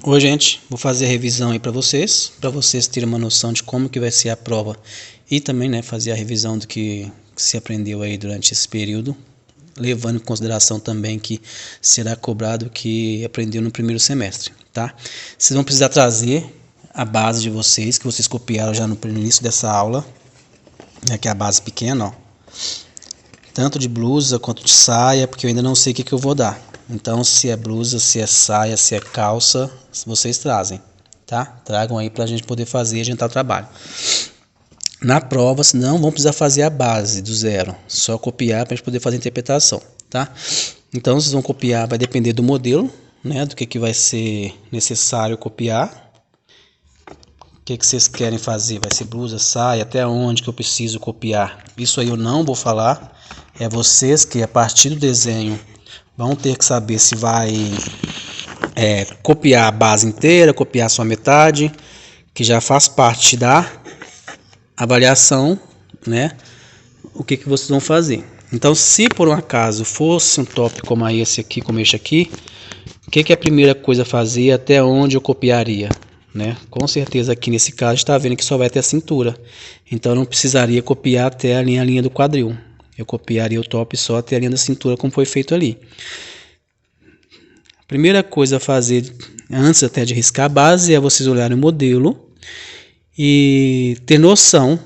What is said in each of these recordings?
Oi, gente, vou fazer a revisão aí para vocês terem uma noção de como que vai ser a prova e também, né, fazer a revisão do que se aprendeu aí durante esse período, levando em consideração também que será cobrado o que aprendeu no primeiro semestre, tá? Vocês vão precisar trazer a base de vocês, que vocês copiaram já no início dessa aula, né, que é a base pequena, ó, tanto de blusa quanto de saia, porque eu ainda não sei o que eu vou dar. Então, se é blusa, se é saia, se é calça, vocês trazem, tá? Tragam aí pra gente poder fazer e adiantar o trabalho. Na prova, senão, vão precisar fazer a base do zero. Só copiar pra gente poder fazer a interpretação, tá? Então, vocês vão copiar, vai depender do modelo, né? Do que vai ser necessário copiar. O que vocês querem fazer? Vai ser blusa, saia, até onde que eu preciso copiar? Isso aí eu não vou falar. É vocês que, a partir do desenho, vão ter que saber se vai copiar a base inteira, copiar só a metade, que já faz parte da avaliação, né? O que vocês vão fazer. Então, se por um acaso fosse um top como esse aqui, como este aqui, o que é a primeira coisa a fazer, até onde eu copiaria, né? Com certeza aqui nesse caso está vendo que só vai até a cintura, então eu não precisaria copiar até a linha do quadril. Eu copiaria o top só até a linha da cintura, como foi feito ali. A primeira coisa a fazer, antes até de riscar a base, é vocês olharem o modelo e ter noção,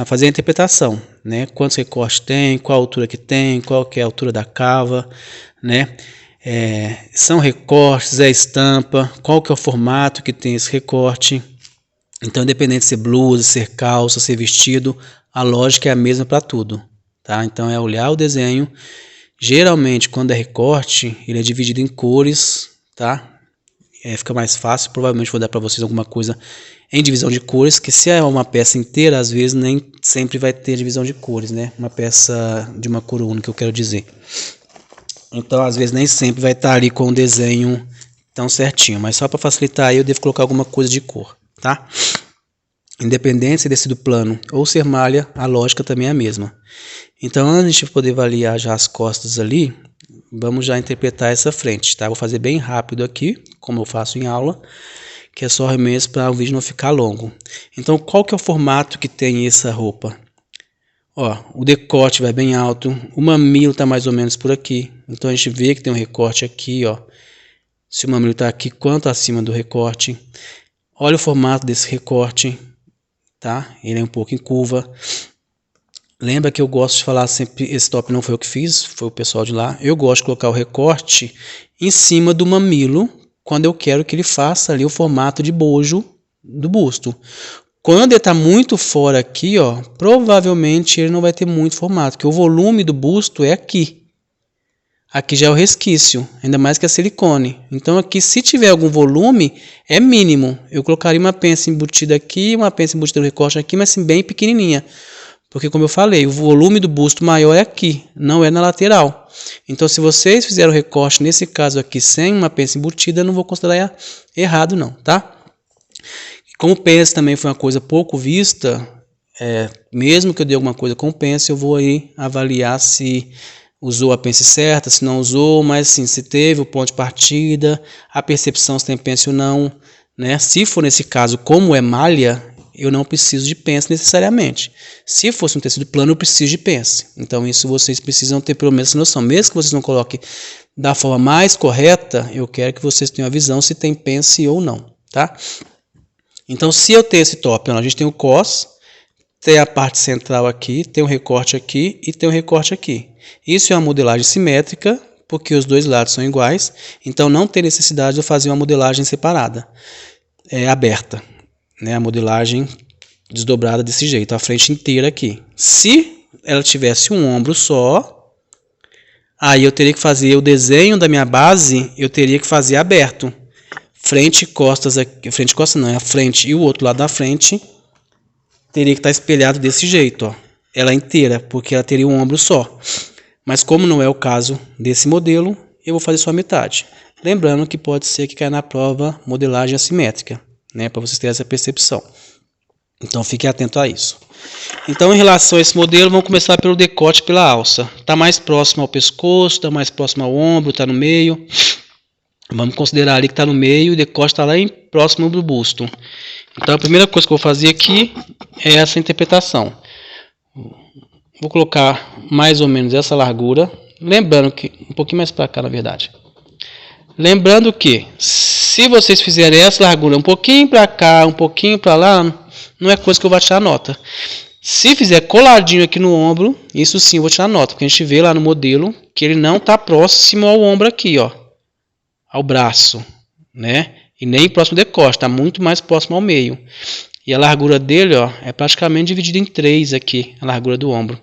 fazer a interpretação, né? Quantos recortes tem, qual a altura que tem, qual que é a altura da cava, né? São recortes, é estampa, qual que é o formato que tem esse recorte. Então, independente de ser blusa, ser calça, ser vestido, a lógica é a mesma para tudo. Tá? Então é olhar o desenho. Geralmente quando é recorte, ele é dividido em cores, tá? Fica mais fácil. Provavelmente vou dar para vocês alguma coisa em divisão de cores, que se é uma peça inteira, às vezes nem sempre vai ter divisão de cores, né? Uma peça de uma cor única, eu quero dizer. Então às vezes nem sempre vai estar ali com o desenho tão certinho, mas só para facilitar aí eu devo colocar alguma coisa de cor, tá? Independente se ser do plano ou ser malha, a lógica também é a mesma. Então, antes de poder avaliar já as costas ali, vamos já interpretar essa frente, tá? Vou fazer bem rápido aqui, como eu faço em aula, que é só mesmo para o vídeo não ficar longo. Então, qual que é o formato que tem essa roupa? Ó, o decote vai bem alto, o mamilo está mais ou menos por aqui. Então, a gente vê que tem um recorte aqui, ó. Se o mamilo está aqui, quanto acima do recorte. Olha o formato desse recorte, tá? Ele é um pouco em curva. Lembra que eu gosto de falar sempre, esse top não foi eu que fiz, foi o pessoal de lá. Eu gosto de colocar o recorte em cima do mamilo, quando eu quero que ele faça ali o formato de bojo do busto. Quando ele está muito fora aqui, ó, provavelmente ele não vai ter muito formato, porque o volume do busto é aqui. Aqui já é o resquício, ainda mais que é silicone. Então aqui, se tiver algum volume, é mínimo. Eu colocaria uma pence embutida aqui, uma pence embutida no recorte aqui, mas assim, bem pequenininha. Porque, como eu falei, o volume do busto maior é aqui, não é na lateral. Então, se vocês fizeram o recorte, nesse caso aqui, sem uma pence embutida, eu não vou considerar errado não, tá? Como pence também foi uma coisa pouco vista, mesmo que eu dê alguma coisa com pence, eu vou aí avaliar se usou a pence certa, se não usou, mas assim, se teve o ponto de partida, a percepção se tem pence ou não, né? Se for nesse caso, como é malha, eu não preciso de pence necessariamente. Se fosse um tecido plano, eu preciso de pence. Então isso vocês precisam ter pelo menos essa noção. Mesmo que vocês não coloquem da forma mais correta, eu quero que vocês tenham a visão se tem pence ou não, tá? Então se eu tenho esse top, a gente tem o cos, tem a parte central aqui, tem um recorte aqui e tem um recorte aqui. Isso é uma modelagem simétrica, porque os dois lados são iguais, então não tem necessidade de eu fazer uma modelagem separada, aberta, né? A modelagem desdobrada desse jeito, a frente inteira aqui. Se ela tivesse um ombro só, aí eu teria que fazer o desenho da minha base, eu teria que fazer aberto. Frente e costas aqui, frente e costas não, é a frente e o outro lado da frente teria que estar espelhado desse jeito, ó. Ela inteira, porque ela teria um ombro só. Mas como não é o caso desse modelo, eu vou fazer só a metade. Lembrando que pode ser que caia na prova modelagem assimétrica, né, para vocês terem essa percepção. Então fiquem atentos a isso. Então, em relação a esse modelo, vamos começar pelo decote, pela alça. Está mais próximo ao pescoço, está mais próximo ao ombro, está no meio. Vamos considerar ali que está no meio e o decote está lá próximo do busto. Então a primeira coisa que eu vou fazer aqui é essa interpretação. Vou colocar mais ou menos essa largura. Lembrando que, um pouquinho mais para cá na verdade. Lembrando que, se vocês fizerem essa largura um pouquinho para cá, um pouquinho para lá, não é coisa que eu vou tirar nota. Se fizer coladinho aqui no ombro, isso sim eu vou tirar nota. Porque a gente vê lá no modelo que ele não está próximo ao ombro aqui, ó. Ao braço, né? E nem próximo ao decote, está muito mais próximo ao meio. E a largura dele, ó, é praticamente dividida em 3 aqui, a largura do ombro.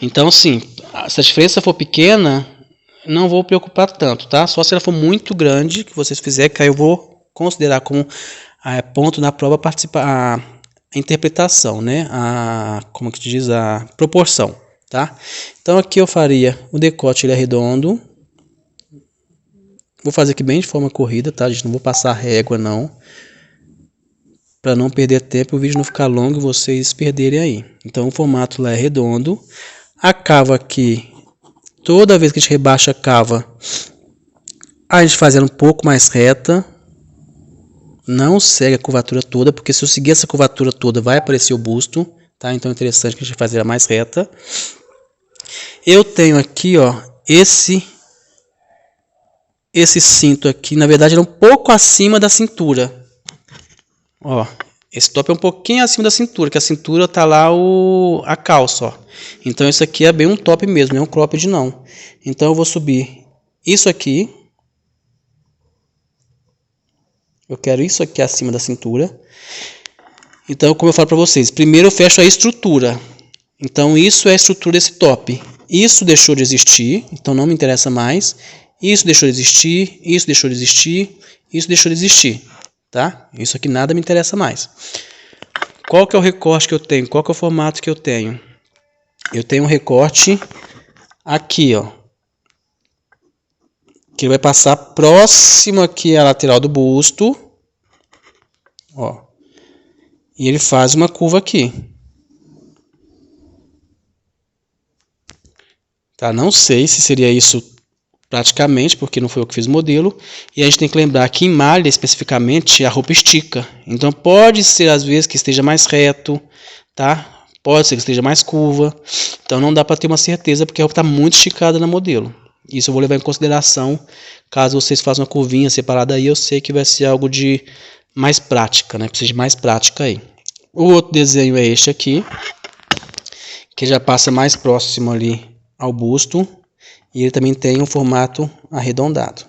Então, sim, se a diferença for pequena, não vou preocupar tanto, tá? Só se ela for muito grande, que vocês fizerem, que aí eu vou considerar como ponto na prova a interpretação, né? Como que diz? A proporção, tá? Então, aqui eu faria o decote, ele é redondo. Vou fazer aqui bem de forma corrida, tá? Gente, não vou passar régua, não. Para não perder tempo, o vídeo não ficar longo e vocês perderem aí. Então, o formato lá é redondo. A cava aqui, toda vez que a gente rebaixa a cava, a gente faz ela um pouco mais reta. Não segue a curvatura toda, porque se eu seguir essa curvatura toda, vai aparecer o busto, tá? Então, é interessante que a gente faça ela mais reta. Eu tenho aqui, ó, esse cinto aqui, na verdade, ele é um pouco acima da cintura. Ó, esse top é um pouquinho acima da cintura, que a cintura tá lá a calça, ó. Então isso aqui é bem um top mesmo, não é um cropped não. Então eu vou subir isso aqui. Eu quero isso aqui acima da cintura. Então, como eu falo para vocês, primeiro eu fecho a estrutura. Então isso é a estrutura desse top. Isso deixou de existir, então não me interessa mais. Isso deixou de existir, isso deixou de existir, isso deixou de existir, tá? Isso aqui nada me interessa mais. Qual que é o recorte que eu tenho? Qual que é o formato que eu tenho? Eu tenho um recorte aqui, ó. Que vai passar próximo aqui à lateral do busto, ó. E ele faz uma curva aqui. Tá? Não sei se seria isso praticamente, porque não foi eu que fiz o modelo. E a gente tem que lembrar que em malha, especificamente, a roupa estica. Então pode ser às vezes que esteja mais reto, tá? Pode ser que esteja mais curva. Então não dá para ter uma certeza, porque a roupa está muito esticada no modelo. Isso eu vou levar em consideração. Caso vocês façam uma curvinha separada aí, eu sei que vai ser algo de mais prática, né? Precisa de mais prática aí. O outro desenho é este aqui, que já passa mais próximo ali ao busto. E ele também tem um formato arredondado.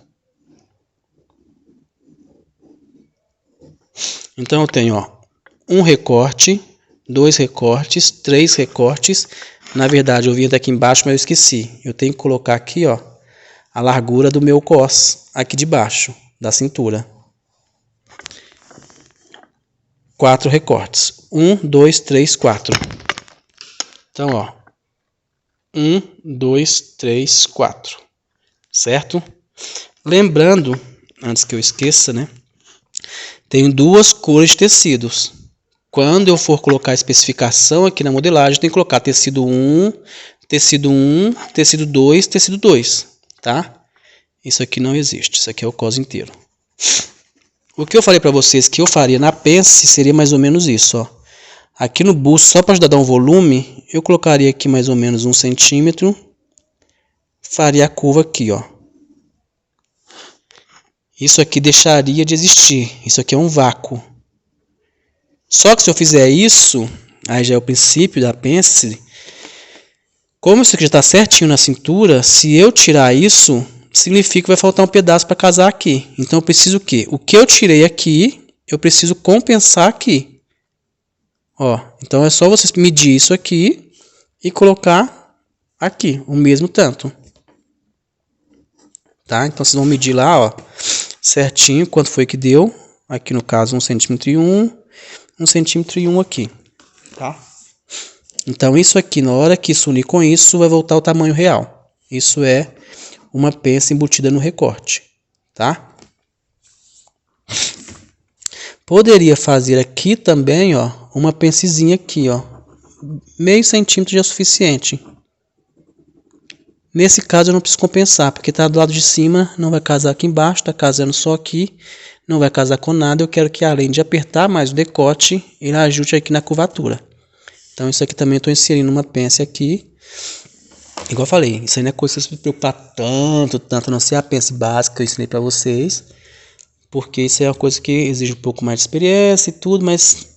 Então eu tenho, ó, um recorte, 2 recortes, 3 recortes. Na verdade eu vim até aqui embaixo, mas eu esqueci. Eu tenho que colocar aqui, ó, a largura do meu cos, aqui de baixo, da cintura. 4 recortes. 1, 2, 3, 4. Então, ó. 1, 2, 3, 4. Certo? Lembrando, antes que eu esqueça, né? Tenho 2 cores de tecidos. Quando eu for colocar a especificação aqui na modelagem, eu tenho que colocar tecido 1, tecido 1, tecido 2, tecido 2. Tá? Isso aqui não existe. Isso aqui é o cos inteiro. O que eu falei para vocês que eu faria na pence seria mais ou menos isso, ó. Aqui no busto, só para ajudar a dar um volume, eu colocaria aqui mais ou menos 1 centímetro. Faria a curva aqui, ó. Isso aqui deixaria de existir. Isso aqui é um vácuo. Só que se eu fizer isso, aí já é o princípio da pence. Como isso aqui já está certinho na cintura, se eu tirar isso, significa que vai faltar um pedaço para casar aqui. Então eu preciso o quê? O que eu tirei aqui, eu preciso compensar aqui. Ó, então é só vocês medir isso aqui e colocar aqui o mesmo tanto. Tá? Então vocês vão medir lá, ó, certinho quanto foi que deu. Aqui no caso 1 centímetro e 1, 1 centímetro e 1 aqui. Tá? Então isso aqui, na hora que isso unir com isso, vai voltar ao tamanho real. Isso é uma pence embutida no recorte. Tá? Poderia fazer aqui também, ó, uma pencezinha aqui, ó. Meio centímetro já é suficiente. Nesse caso eu não preciso compensar, porque está do lado de cima, não vai casar aqui embaixo, está casando só aqui, não vai casar com nada. Eu quero que além de apertar mais o decote, ele ajuste aqui na curvatura. Então isso aqui também eu estou inserindo uma pence aqui. Igual eu falei, isso aí não é coisa que você se preocupar tanto, a não ser a pence básica que eu ensinei para vocês. Porque isso é uma coisa que exige um pouco mais de experiência e tudo, mas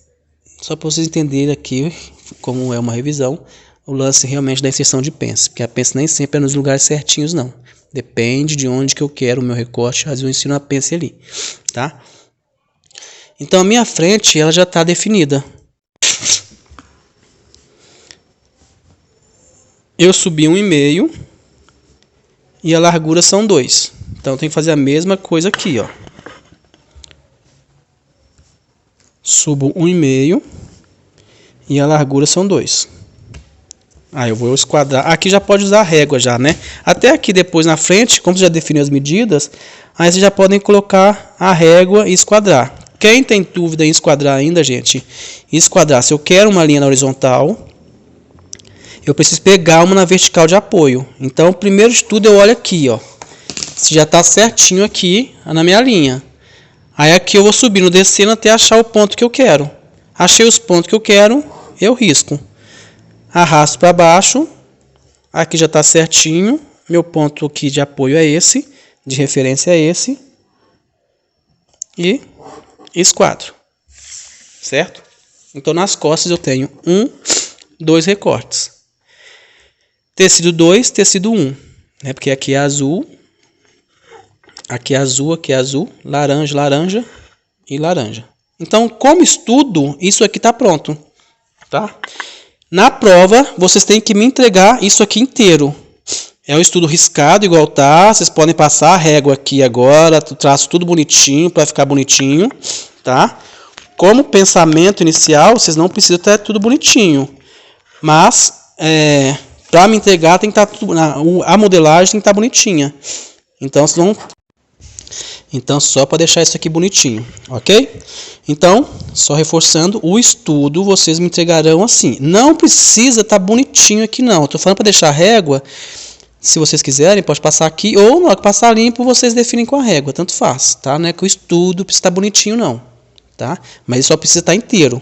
só para vocês entenderem aqui, como é uma revisão, o lance realmente da inserção de pence. Porque a pence nem sempre é nos lugares certinhos, não. Depende de onde que eu quero o meu recorte, às vezes eu ensino a pence ali, tá? Então a minha frente, ela já está definida. Eu subi 1,5 e a largura são 2. Então eu tenho que fazer a mesma coisa aqui, ó. Subo 1,5 e a largura são 2. Aí eu vou esquadrar. Aqui já pode usar a régua já, né? Até aqui depois na frente, como você já definiu as medidas, aí vocês já podem colocar a régua e esquadrar. Quem tem dúvida em esquadrar ainda, gente, esquadrar. Se eu quero uma linha na horizontal, eu preciso pegar uma na vertical de apoio. Então, primeiro de tudo, eu olho aqui, ó. Se já está certinho aqui na minha linha. Aí aqui eu vou subindo, descendo até achar o ponto que eu quero. Achei os pontos que eu quero, eu risco. Arrasto para baixo. Aqui já está certinho. Meu ponto aqui de apoio é esse. De referência é esse. E esquadro. Certo? Então, nas costas eu tenho 2 recortes. Tecido 2, tecido 1, né? Porque aqui é azul, aqui é azul, aqui é azul, laranja, laranja e laranja. Então, como estudo, isso aqui está pronto, tá? Na prova, vocês têm que me entregar isso aqui inteiro. É um estudo riscado, igual tá. Vocês podem passar a régua aqui agora, traço tudo bonitinho, para ficar bonitinho, tá? Como pensamento inicial, vocês não precisam ter tudo bonitinho. Mas, para me entregar, tem que estar a modelagem tem que estar bonitinha. Então, só para deixar isso aqui bonitinho, ok? Então, só reforçando, o estudo vocês me entregarão assim. Não precisa estar bonitinho aqui, não. Estou falando para deixar a régua. Se vocês quiserem, pode passar aqui. Ou na hora que passar limpo, vocês definem com a régua. Tanto faz, tá? Não é que o estudo precisa estar bonitinho, não. Tá? Mas só precisa estar inteiro.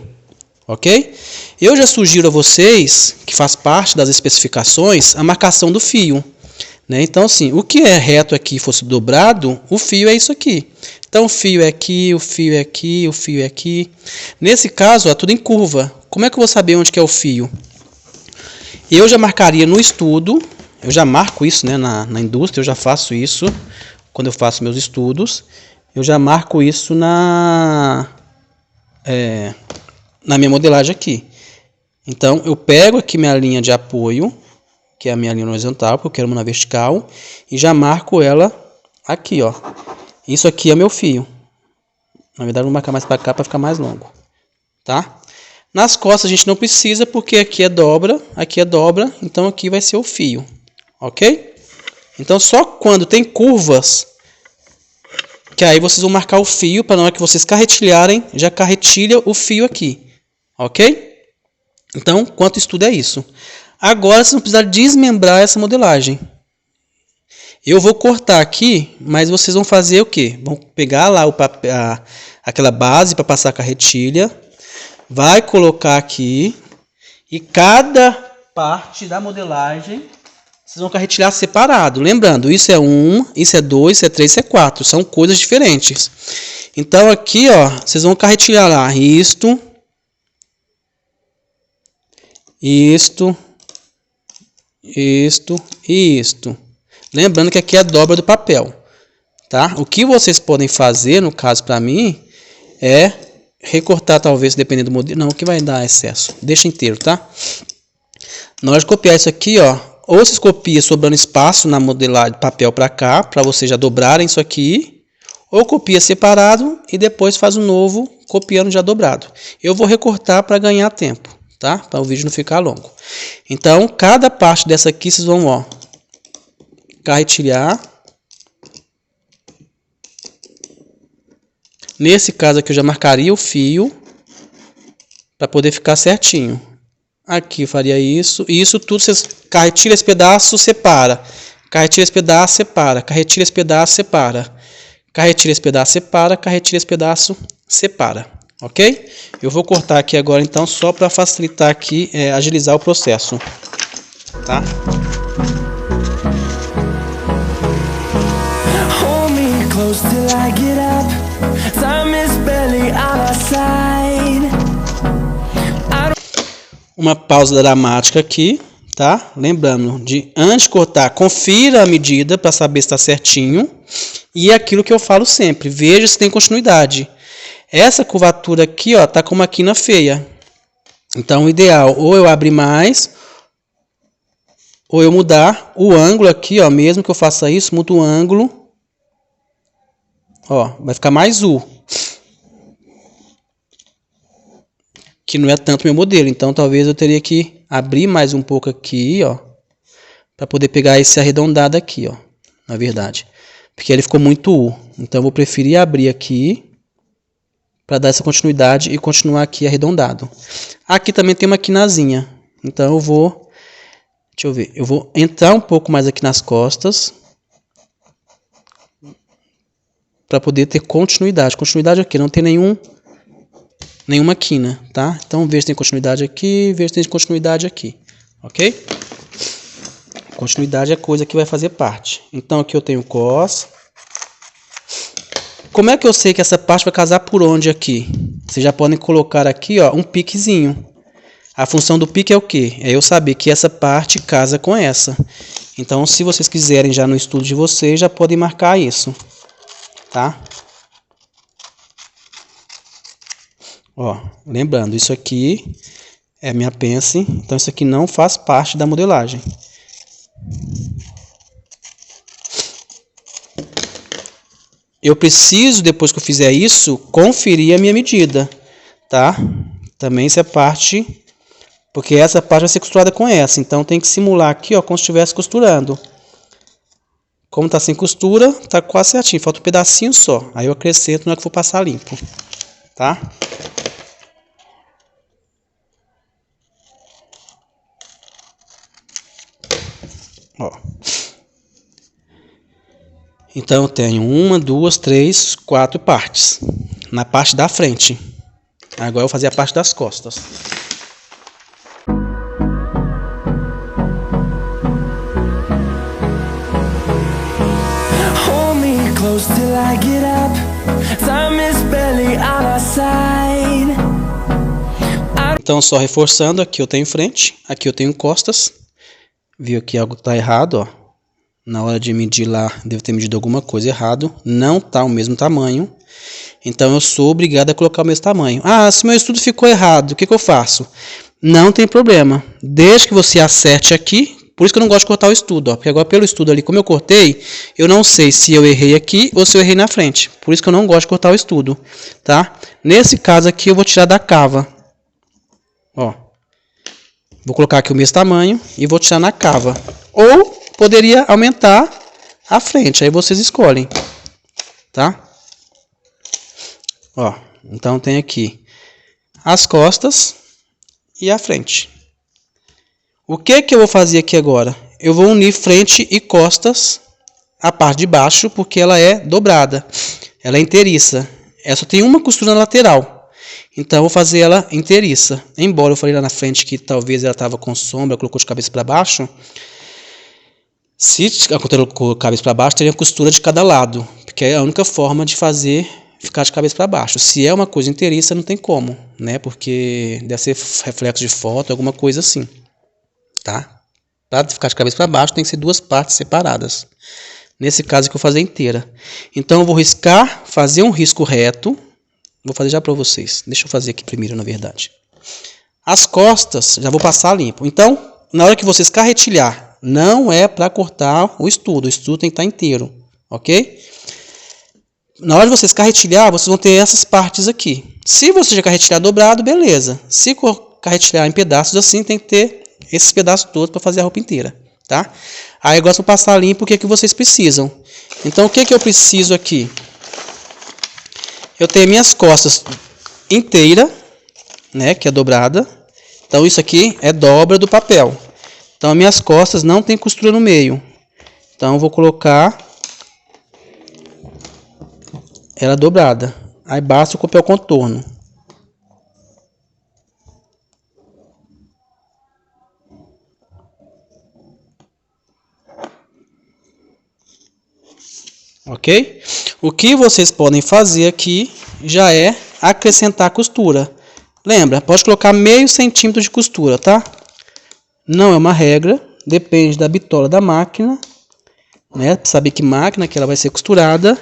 Ok? Eu já sugiro a vocês, que faz parte das especificações, a marcação do fio. Né? Então, assim, o que é reto aqui fosse dobrado, o fio é isso aqui. Então, o fio é aqui, o fio é aqui, o fio é aqui. Nesse caso, ó, tudo em curva. Como é que eu vou saber onde que é o fio? Eu já marcaria no estudo, eu já marco isso, né, na indústria, eu já faço isso quando eu faço meus estudos. Eu já marco isso na minha modelagem aqui. Então, eu pego aqui minha linha de apoio, que é a minha linha horizontal, porque eu quero uma na vertical, e já marco ela aqui, ó. Isso aqui é meu fio. Na verdade, eu vou marcar mais para cá para ficar mais longo, tá? Nas costas a gente não precisa, porque aqui é dobra, então aqui vai ser o fio, ok? Então, só quando tem curvas, que aí vocês vão marcar o fio, para na hora que vocês carretilharem, já carretilha o fio aqui, ok? Então, quanto estudo é isso. Agora, vocês vão precisar desmembrar essa modelagem. Eu vou cortar aqui, mas vocês vão fazer o quê? Vão pegar lá aquela base para passar a carretilha, vai colocar aqui, e cada parte da modelagem vocês vão carretilhar separado. Lembrando, isso é 1, isso é 2, isso é 3, isso é 4. São coisas diferentes. Então, aqui, ó, vocês vão carretilhar lá isto, isto e isto. Lembrando que aqui é a dobra do papel, tá? O que vocês podem fazer, no caso para mim, é recortar, talvez, dependendo do modelo. Não, o que vai dar excesso. Deixa inteiro, tá? Na hora de copiar isso aqui, ó, ou vocês copiam sobrando espaço na modelagem de papel para cá, para vocês já dobrarem isso aqui, ou copia separado e depois faz um novo copiando já dobrado. Eu vou recortar para ganhar tempo, tá? Para o vídeo não ficar longo. Então, cada parte dessa aqui vocês vão, ó, carretilhar. Nesse caso aqui eu já marcaria o fio para poder ficar certinho. Aqui eu faria isso. E isso tudo, você retira esse pedaço, separa. Retira esse pedaço, separa. Retira esse pedaço, separa. Retira esse pedaço, separa. Retira esse pedaço, separa. Ok? Eu vou cortar aqui agora, então, só para facilitar aqui, agilizar o processo. Tá? Uma pausa dramática aqui, tá? Lembrando de, antes de cortar, confira a medida para saber se está certinho. E é aquilo que eu falo sempre, veja se tem continuidade. Essa curvatura aqui, ó, tá com uma quina feia. Então, o ideal, ou eu abrir mais, ou eu mudar o ângulo aqui, ó, mesmo que eu faça isso, mudo o ângulo. Ó, vai ficar mais U. Que não é tanto meu modelo, então talvez eu teria que abrir mais um pouco aqui, ó, para poder pegar esse arredondado aqui, ó, na verdade. Porque ele ficou muito U. Então eu vou preferir abrir aqui para dar essa continuidade e continuar aqui arredondado. Aqui também tem uma quinazinha. Então eu vou, deixa eu ver, eu vou entrar um pouco mais aqui nas costas para poder ter continuidade. Continuidade aqui, não tem nenhuma quina, tá? Então veja se tem continuidade aqui, veja se tem continuidade aqui, ok? Continuidade é coisa que vai fazer parte. Então aqui eu tenho cos. Como é que eu sei que essa parte vai casar por onde aqui? Vocês já podem colocar aqui, ó, um piquezinho. A função do pique é o quê? É eu saber que essa parte casa com essa. Então, se vocês quiserem já no estudo de vocês, já podem marcar isso, tá? Ó, lembrando, isso aqui é minha pence, então isso aqui não faz parte da modelagem. Eu preciso, depois que eu fizer isso, conferir a minha medida, tá? Também isso é parte, porque essa parte vai ser costurada com essa, então tem que simular aqui, ó, como se estivesse costurando. Como tá sem costura, tá quase certinho, falta um pedacinho só. Aí eu acrescento na hora que for passar limpo, tá? Ó. Então eu tenho 1, 2, 3, 4 partes na parte da frente. Agora eu vou fazer a parte das costas. Então só reforçando, aqui eu tenho frente, aqui eu tenho costas. Viu que algo está errado, ó. Na hora de medir lá, devo ter medido alguma coisa errado. Não está o mesmo tamanho. Então eu sou obrigado a colocar o mesmo tamanho. Ah, se meu estudo ficou errado, o que eu faço? Não tem problema. Desde que você acerte aqui. Por isso que eu não gosto de cortar o estudo, ó. Porque agora pelo estudo ali, como eu cortei, eu não sei se eu errei aqui ou se eu errei na frente. Por isso que eu não gosto de cortar o estudo, tá? Nesse caso aqui eu vou tirar da cava. Ó. Vou colocar aqui o mesmo tamanho e vou tirar na cava. Ou poderia aumentar a frente, aí vocês escolhem, tá? Ó, então tem aqui as costas e a frente. O que eu vou fazer aqui agora? Eu vou unir frente e costas, a parte de baixo, porque ela é dobrada, ela é inteiriça. Ela só tem uma costura na lateral. Então, eu vou fazer ela inteiriça. Embora eu falei lá na frente que talvez ela estava com sombra, colocou de cabeça para baixo. Se ela colocou de cabeça para baixo, teria costura de cada lado. Porque é a única forma de fazer ficar de cabeça para baixo. Se é uma coisa inteiriça, não tem como, né? Porque deve ser reflexo de foto, alguma coisa assim. Tá? Para ficar de cabeça para baixo, tem que ser duas partes separadas. Nesse caso que eu vou fazer inteira. Então, eu vou riscar, fazer um risco reto. Vou fazer já para vocês. Deixa eu fazer aqui primeiro, na verdade. As costas, já vou passar limpo. Então, na hora que vocês carretilhar, não é para cortar o estudo. O estudo tem que estar inteiro, ok? Na hora de vocês carretilhar, vocês vão ter essas partes aqui. Se você já carretilhar dobrado, beleza. Se carretilhar em pedaços assim, tem que ter esses pedaços todos para fazer a roupa inteira, tá? Aí agora eu vou passar limpo o que vocês precisam. Então, o que eu preciso aqui? Eu tenho minhas costas inteira, né, que é dobrada, Então isso aqui é dobra do papel. Então as minhas costas não tem costura no meio. Então eu vou colocar ela dobrada. Aí basta o papel contorno. Ok? O que vocês podem fazer aqui já é acrescentar costura. Lembra, pode colocar meio centímetro de costura, tá? Não é uma regra, depende da bitola da máquina, né? Pra saber que máquina que ela vai ser costurada.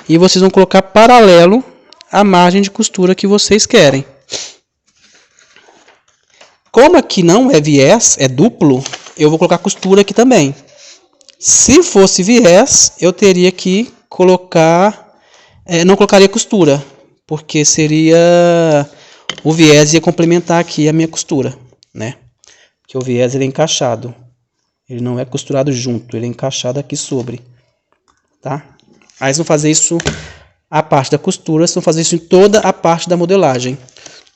E vocês vão colocar paralelo à margem de costura que vocês querem. Como aqui não é viés, é duplo, eu vou colocar costura aqui também. Se fosse viés, eu teria que colocar... não colocaria costura, porque seria... O viés ia complementar aqui a minha costura, né? Porque o viés ele é encaixado. Ele não é costurado junto, ele é encaixado aqui sobre. Tá? Aí vocês vão fazer isso a parte da costura, vocês vão fazer isso em toda a parte da modelagem.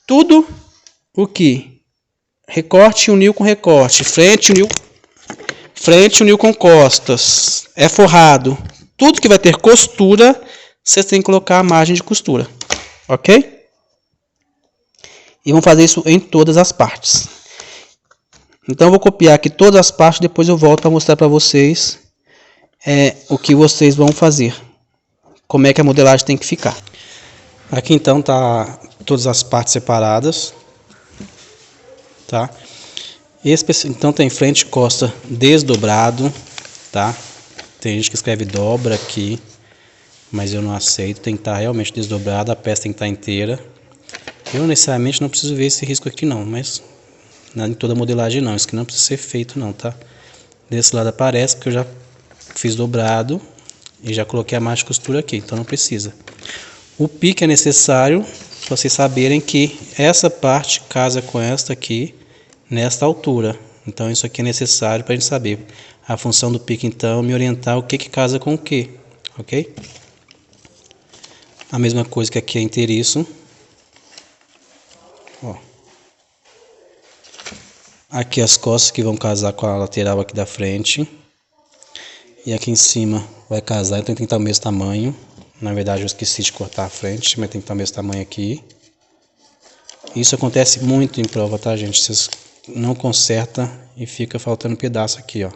Tudo o que recorte uniu com recorte, frente uniu com costas, é forrado. Tudo que vai ter costura, vocês têm que colocar a margem de costura. Ok? E vamos fazer isso em todas as partes. Então eu vou copiar aqui todas as partes, depois eu volto a mostrar para vocês o que vocês vão fazer. Como é que a modelagem tem que ficar. Aqui então tá todas as partes separadas. Tá? Então tem frente e costa desdobrado, tá? Tem gente que escreve dobra aqui, mas eu não aceito, tem que estar realmente desdobrado, a peça tem que estar inteira. Eu necessariamente não preciso ver esse risco aqui não, mas não em toda a modelagem não, isso aqui não precisa ser feito não, tá? Desse lado aparece que eu já fiz dobrado e já coloquei a margem de costura aqui, então não precisa. O pique é necessário para vocês saberem que essa parte casa com esta aqui, nesta altura. Então isso aqui é necessário para a gente saber. A função do pique então é me orientar o que casa com o que, ok? A mesma coisa que aqui é inteiriço. Ó. Aqui as costas que vão casar com a lateral aqui da frente. E aqui em cima vai casar, então tem que estar o mesmo tamanho. Na verdade eu esqueci de cortar a frente, mas tem que estar o mesmo tamanho aqui. Isso acontece muito em prova, tá gente? Vocês não conserta e fica faltando pedaço aqui, ó.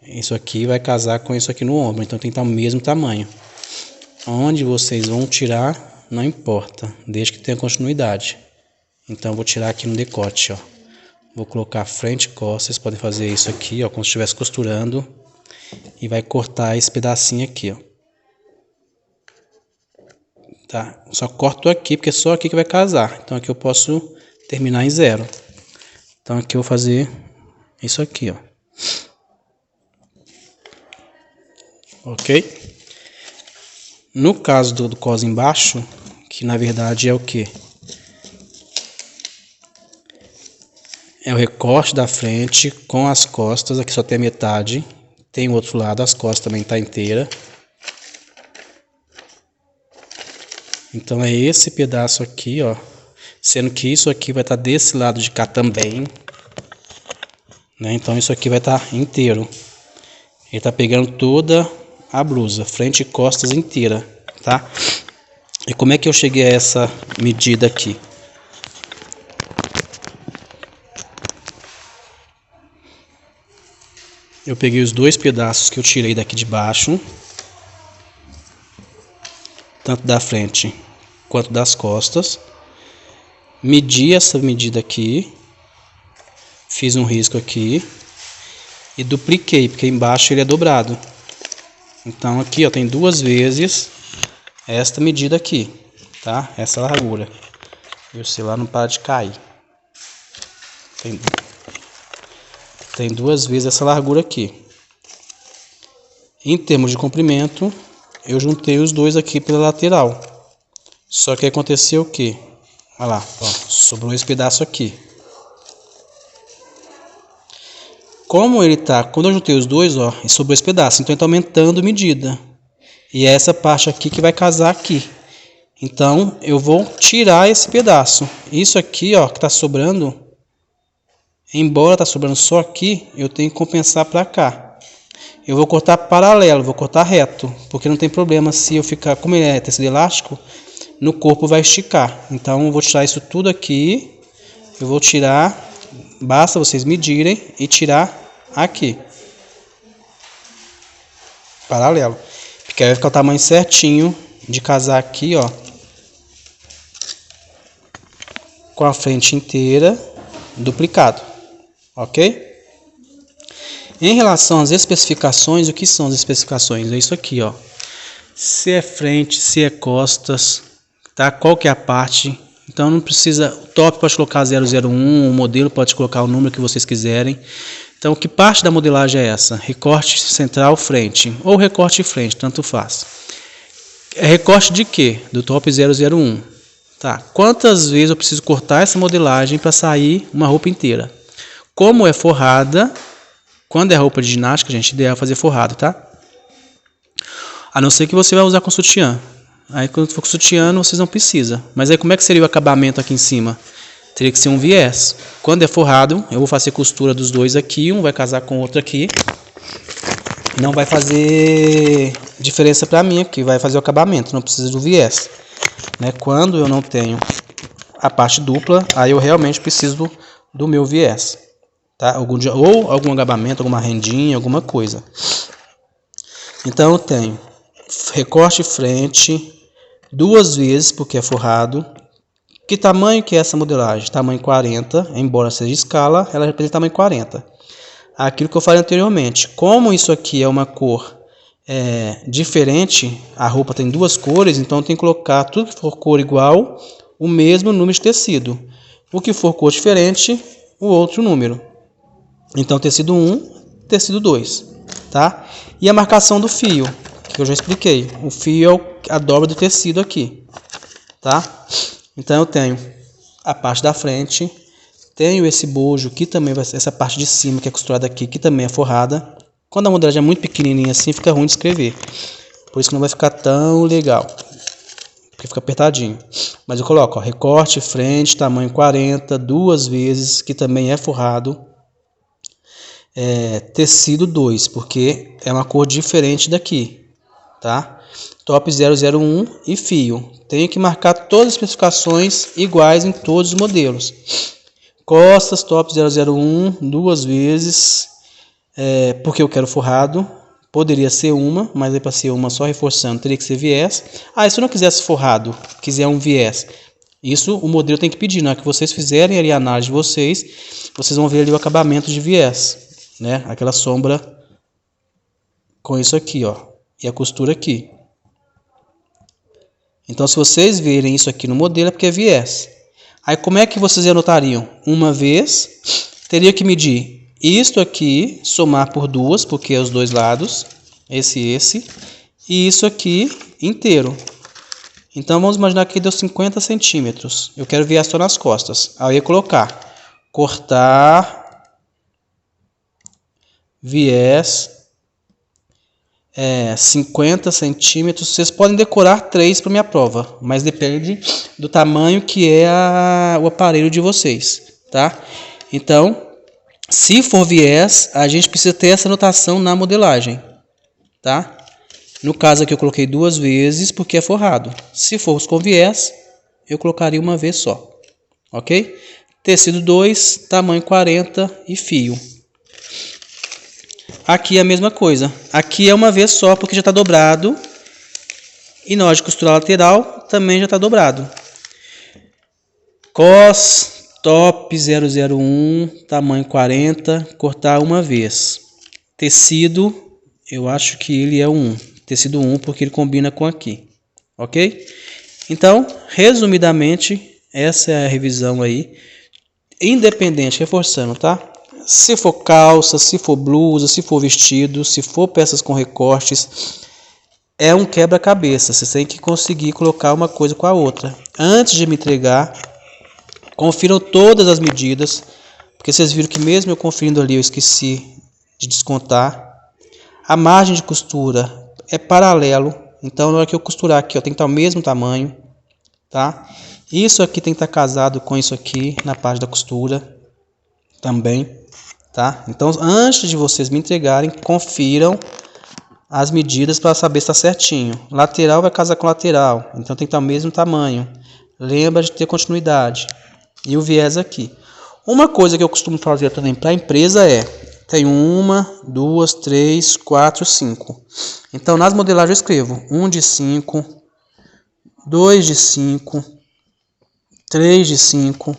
Isso aqui vai casar com isso aqui no ombro, então tem que estar o mesmo tamanho. Onde vocês vão tirar, não importa, desde que tenha continuidade. Então eu vou tirar aqui no decote, ó. Vou colocar frente e costas, vocês podem fazer isso aqui, ó, como se estivesse costurando. E vai cortar esse pedacinho aqui, ó. Tá? Só corto aqui, porque é só aqui que vai casar. Então aqui eu posso terminar em 0. Então aqui eu vou fazer isso aqui, ó. Ok? No caso do cos embaixo, que na verdade é o que? É o recorte da frente com as costas, aqui só tem a metade. Tem o outro lado, as costas também tá inteira. Então é esse pedaço aqui, ó. Sendo que isso aqui vai estar desse lado de cá também. Né? Então isso aqui vai estar inteiro. Ele tá pegando toda a blusa, frente e costas inteira, tá? E como é que eu cheguei a essa medida aqui? Eu peguei os dois pedaços que eu tirei daqui de baixo, tanto da frente quanto das costas, medi essa medida aqui, fiz um risco aqui e dupliquei, porque embaixo ele é dobrado. Então aqui, ó, tem duas vezes esta medida aqui, tá? Essa largura. E o celular não para de cair. Tem duas vezes essa largura aqui. Em termos de comprimento, eu juntei os dois aqui pela lateral. Só que aconteceu o quê? Olha lá, ó, sobrou esse pedaço aqui. Como ele tá, quando eu juntei os dois, ó, sobrou esse pedaço, então ele tá aumentando medida. E é essa parte aqui que vai casar aqui. Então, eu vou tirar esse pedaço. Isso aqui, ó, que tá sobrando, embora tá sobrando só aqui, eu tenho que compensar para cá. Eu vou cortar paralelo, vou cortar reto, porque não tem problema se eu ficar, como ele é tecido elástico, no corpo vai esticar. Então, eu vou tirar isso tudo aqui, eu vou tirar, basta vocês medirem e tirar aqui. Paralelo. Porque aí vai ficar o tamanho certinho de casar aqui, ó. Com a frente inteira, duplicado. Ok? Em relação às especificações, o que são as especificações? É isso aqui, ó. Se é frente, se é costas, tá? Qual que é a parte? Então não precisa, o top pode colocar 001, o modelo pode colocar o número que vocês quiserem. Então, que parte da modelagem é essa? Recorte central frente, ou recorte frente, tanto faz. É recorte de quê? Do top 001. Tá. Quantas vezes eu preciso cortar essa modelagem para sair uma roupa inteira? Como é forrada, quando é roupa de ginástica, gente, ideal fazer forrado, tá? A não ser que você vai usar com sutiã. Aí quando for com sutiã, vocês não precisam. Mas aí como é que seria o acabamento aqui em cima? Teria que ser um viés. Quando é forrado, eu vou fazer costura dos dois aqui, um vai casar com o outro aqui. Não vai fazer diferença para mim aqui, vai fazer o acabamento, não precisa do viés. Né? Quando eu não tenho a parte dupla, aí eu realmente preciso do meu viés. Tá? Ou algum acabamento, alguma rendinha, alguma coisa. Então eu tenho recorte frente, 2 vezes, porque é forrado. Que tamanho que é essa modelagem? Tamanho 40, embora seja escala, ela representa tamanho 40. Aquilo que eu falei anteriormente, como isso aqui é uma cor diferente, a roupa tem 2 cores, então tem que colocar tudo que for cor igual, o mesmo número de tecido. O que for cor diferente, o outro número. Então tecido 1, tecido 2, tá? E a marcação do fio, que eu já expliquei. O fio é a dobra do tecido aqui, tá? Então eu tenho a parte da frente, tenho esse bojo que também vai ser essa parte de cima que é costurada aqui, que também é forrada. Quando a modelagem é muito pequenininha assim, fica ruim de escrever. Por isso que não vai ficar tão legal, porque fica apertadinho. Mas eu coloco, ó, recorte frente, tamanho 40, 2 vezes, que também é forrado. Tecido 2, porque é uma cor diferente daqui, tá? Top 001 e fio. Tenho que marcar todas as especificações iguais em todos os modelos. Costas, top 001, 2 vezes, porque eu quero forrado. Poderia ser uma, mas aí para ser uma só reforçando teria que ser viés. Ah, e se eu não quisesse forrado, quiser um viés, isso o modelo tem que pedir. Na hora que vocês fizerem ali a análise de vocês vão ver ali o acabamento de viés, né? Aquela sombra com isso aqui, ó, e a costura aqui. Então, se vocês verem isso aqui no modelo, é porque é viés. Aí, como é que vocês anotariam? Uma vez, teria que medir isto aqui, somar por 2, porque é os dois lados, esse, e isso aqui inteiro. Então, vamos imaginar que deu 50 centímetros. Eu quero viés só nas costas. Aí eu ia colocar, cortar, viés, 50 centímetros. Vocês podem decorar 3 para minha prova, mas depende do tamanho que é o aparelho de vocês, tá? Então, se for viés, a gente precisa ter essa anotação na modelagem, tá? No caso aqui eu coloquei 2 vezes porque é forrado. Se for com viés, eu colocaria uma vez só, ok? Tecido 2, tamanho 40 e fio. Aqui é a mesma coisa. Aqui é uma vez só porque já está dobrado. E na hora de costurar a lateral também já está dobrado. Cos, top 001, tamanho 40, cortar uma vez. Tecido, eu acho que ele é 1. Tecido 1 porque ele combina com aqui. Ok? Então, resumidamente, essa é a revisão aí. Independente, reforçando, tá? Se for calça, se for blusa, se for vestido, se for peças com recortes, é um quebra-cabeça. Você tem que conseguir colocar uma coisa com a outra. Antes de me entregar, confiram todas as medidas, porque vocês viram que mesmo eu conferindo ali, eu esqueci de descontar. A margem de costura é paralelo, então na hora que eu costurar aqui, ó, tem que estar o mesmo tamanho, tá? Isso aqui tem que estar casado com isso aqui na parte da costura também, tá? Então, antes de vocês me entregarem, confiram as medidas para saber se está certinho. Lateral vai casar com lateral, então tem que estar o mesmo tamanho. Lembra de ter continuidade. E o viés aqui. Uma coisa que eu costumo fazer também para a empresa tem 1, 2, 3, 4, 5. Então, nas modelagens eu escrevo 1 de 5, 2 de 5, 3 de 5,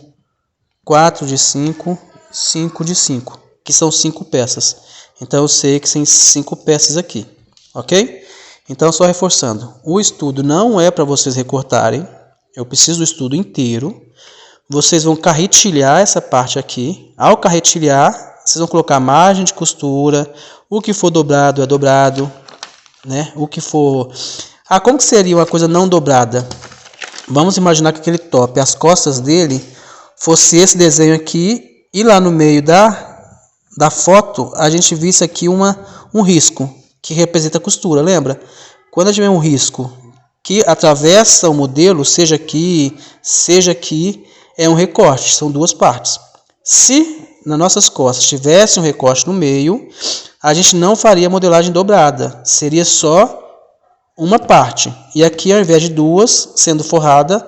4 de 5, 5 de 5, que são 5 peças. Então, eu sei que tem 5 peças aqui, ok? Então, só reforçando, o estudo não é para vocês recortarem, eu preciso do estudo inteiro. Vocês vão carretilhar essa parte aqui. Ao carretilhar, vocês vão colocar margem de costura, o que for dobrado é dobrado, né? O que for... como que seria uma coisa não dobrada? Vamos imaginar que aquele top, as costas dele, fosse esse desenho aqui, e lá no meio da foto, a gente visse aqui um risco, que representa a costura, lembra? Quando a gente vê um risco que atravessa o modelo, seja aqui, é um recorte, são duas partes. Se nas nossas costas tivesse um recorte no meio, a gente não faria modelagem dobrada, seria só uma parte. E aqui, ao invés de duas sendo forrada,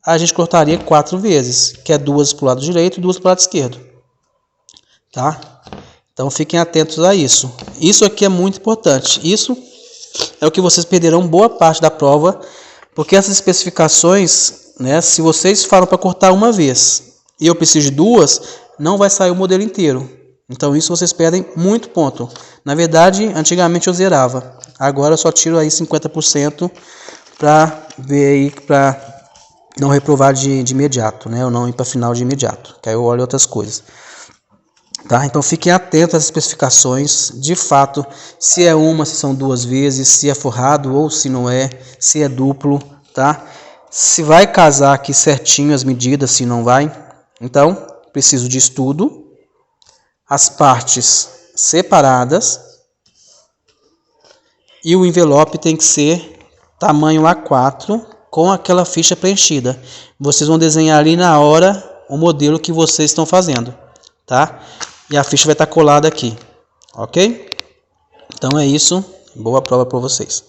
a gente cortaria 4 vezes, que é 2 para o lado direito e 2 para o lado esquerdo. Tá? Então fiquem atentos a isso. Isso aqui é muito importante. Isso é o que vocês perderão boa parte da prova, porque essas especificações, né, se vocês falam para cortar uma vez e eu preciso de 2, não vai sair o modelo inteiro. Então isso vocês perdem muito ponto. Na verdade, antigamente eu zerava. Agora eu só tiro aí 50% para ver aí, para não reprovar de imediato, né, ou não ir para final de imediato, que aí eu olho outras coisas. Tá? Então fiquem atentos às especificações, de fato, se é uma, se são 2 vezes, se é forrado ou se não é, se é duplo, tá? Se vai casar aqui certinho as medidas, se não vai. Então, preciso de estudo, as partes separadas e o envelope tem que ser tamanho A4 com aquela ficha preenchida. Vocês vão desenhar ali na hora o modelo que vocês estão fazendo, tá? E a ficha vai estar colada aqui, ok? Então é isso, boa prova para vocês.